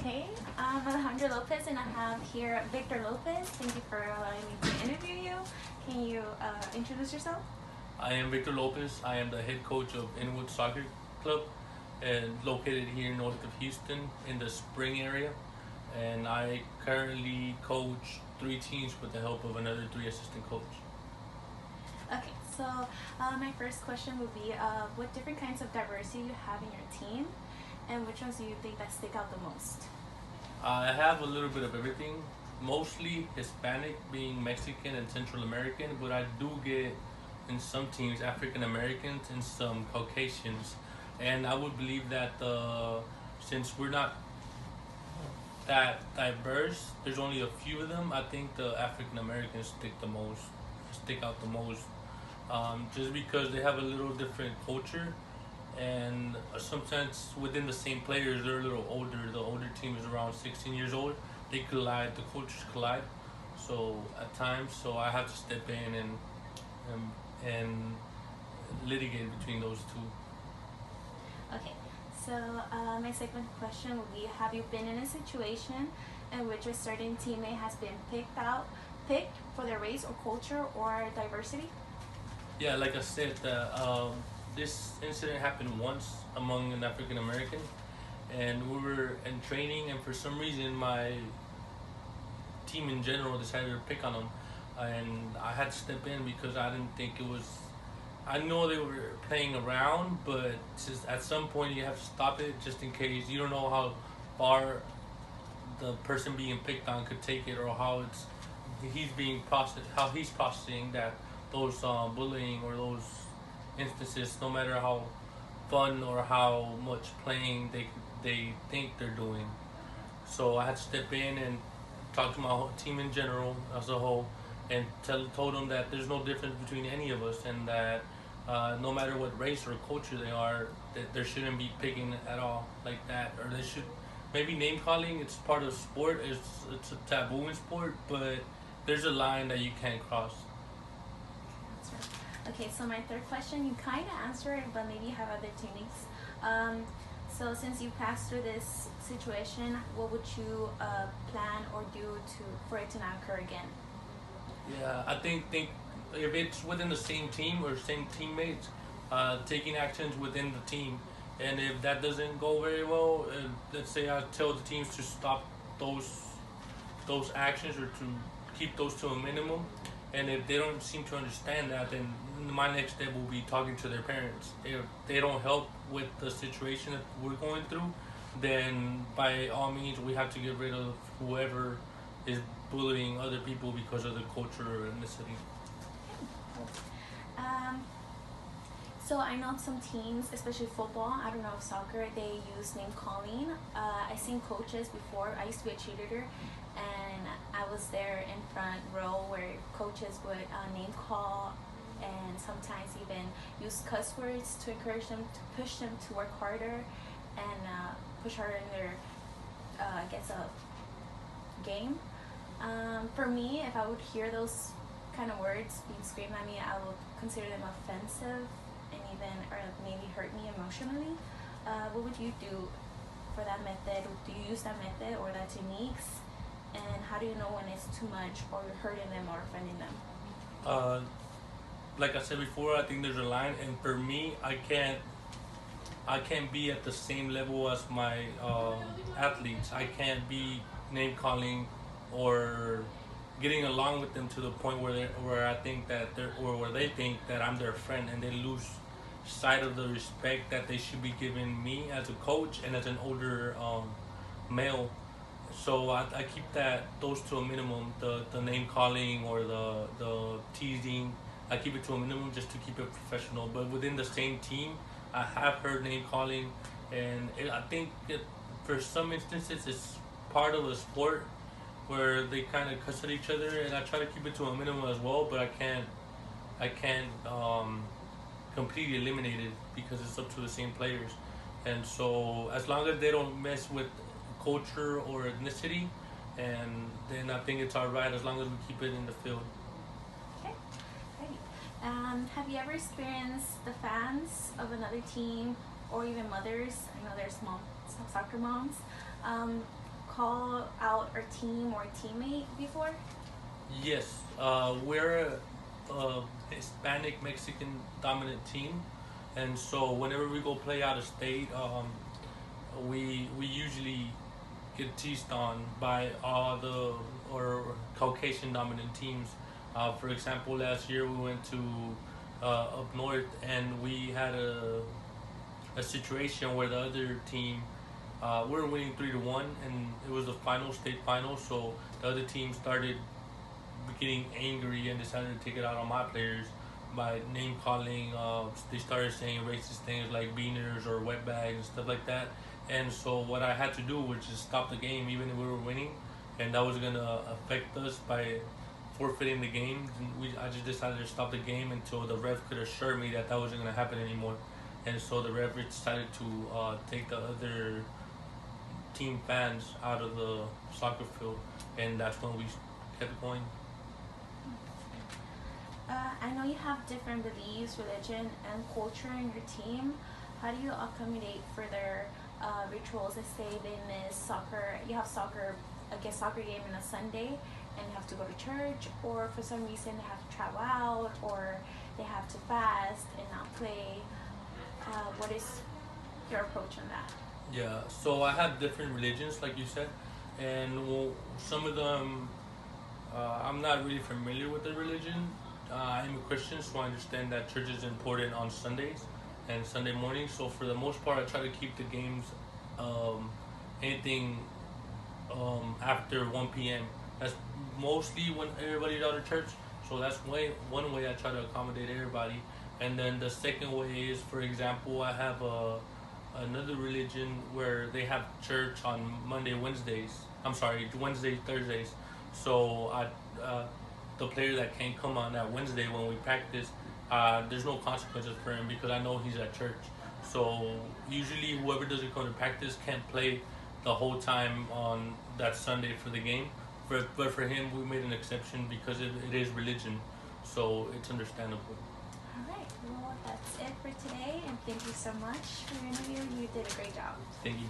Okay, I'm Alejandra Lopez, and I have here Victor Lopez. Thank you for allowing me to interview you. Can you introduce yourself? I am Victor Lopez. I am the head coach of Inwood Soccer Club, and located here north of Houston in the Spring area. And I currently coach 3 teams with the help of another 3 assistant coach. Okay, so my first question would be what different kinds of diversity you have in your team, and which ones do you think that stick out the most? I have a little bit of everything, mostly Hispanic, being Mexican and Central American, but I do get in some teams African Americans and some Caucasians. And I would believe that since we're not that diverse, there's only a few of them. I think the African Americans stick out the most, just because they have a little different culture, and sometimes within the same players, they're a little older. The older team is around 16 years old. They collide, the cultures collide. So at times, so I have to step in and litigate between those two. Okay, so my second question would be: have you been in a situation in which a certain teammate has been picked for their race or culture or diversity? Yeah, like I said, this incident happened once among an African American, and we were in training, and for some reason, my team in general decided to pick on him, and I had to step in because I didn't think it was. I know they were playing around, but just at some point you have to stop it just in case. You don't know how far the person being picked on could take it, or how he's processing that those bullying or those instances, no matter how fun or how much playing they think they're doing. So I had to step in and talk to my whole team in general as a whole, and told them that there's no difference between any of us, and that no matter what race or culture they are, that there shouldn't be picking at all like that, or they should maybe name calling. It's part of sport. It's a taboo in sport, but there's a line that you can't cross. That's right. Okay, so my third question, you kind of answered, but maybe you have other techniques. So since you passed through this situation, what would you plan or do for it to not occur again? Yeah, I think if it's within the same team or same teammates, taking actions within the team, and if that doesn't go very well, let's say I tell the teams to stop those actions, or to keep those to a minimum. And if they don't seem to understand that, then my next step will be talking to their parents. If they don't help with the situation that we're going through, then by all means we have to get rid of whoever is bullying other people because of their culture or ethnicity. Um, so I know some teams, especially football, I don't know if soccer, they use name calling. I've seen coaches before. I used to be a cheerleader, and I was there in front row where coaches would name call, and sometimes even use cuss words to encourage them, to push them to work harder and push harder in their, I guess, a game. For me, if I would hear those kind of words being screamed at me, I would consider them offensive and even, or maybe hurt me emotionally. What would you do for that method? Do you use that method or that techniques? And how do you know when it's too much, or you're hurting them or offending them? Uh, like I said before, I think there's a line, and for me, I can't be at the same level as my athletes. I can't be name calling or getting along with them to the point where I think that where they think that I'm their friend, and they lose sight of the respect that they should be giving me as a coach and as an older male. So I keep those to a minimum. The name calling or the teasing, I keep it to a minimum just to keep it professional. But within the same team, I have heard name calling, and I think for some instances it's part of the sport where they kind of cuss at each other, and I try to keep it to a minimum as well. But I can't completely eliminate it because it's up to the same players. And so as long as they don't mess with culture or ethnicity, and then I think it's all right as long as we keep it in the field. Okay, great. Have you ever experienced the fans of another team, or even mothers? I know there's soccer moms, call out our team or teammate before? Yes, we're a Hispanic Mexican dominant team, and so whenever we go play out of state, we usually get teased on by all the or Caucasian dominant teams. For example, last year we went to up north and we had a situation where the other team we were winning 3-1 and it was the final state final, so the other team started getting angry and decided to take it out on my players by name calling. They started saying racist things like beaners or wetbags and stuff like that. And so what I had to do was just stop the game, even if we were winning, and that was gonna affect us by forfeiting the game. I just decided to stop the game until the ref could assure me that that wasn't gonna happen anymore. And so the ref decided to take the other team fans out of the soccer field, and that's when we kept going. I know you have different beliefs, religion, and culture in your team. How do you accommodate for their rituals? Let's say they miss soccer. You have soccer, I guess, soccer game on a Sunday, and you have to go to church, or for some reason they have to travel out, or they have to fast and not play. What is your approach on that? Yeah, so I have different religions, like you said, and well, some of them I'm not really familiar with the religion. I'm a Christian, so I understand that church is important on Sundays and Sunday mornings. So for the most part, I try to keep the games anything after 1 p.m. That's mostly when everybody's out of church. So that's one way I try to accommodate everybody. And then the second way is, for example, I have another religion where they have church on Wednesday, Thursdays. So the player that can't come on that Wednesday when we practice, there's no consequences for him because I know he's at church. So usually whoever doesn't come to practice can't play the whole time on that Sunday for the game. But for him, we made an exception because it is religion. So it's understandable. All right. Well, that's it for today, and thank you so much for your interview. You did a great job. Thank you.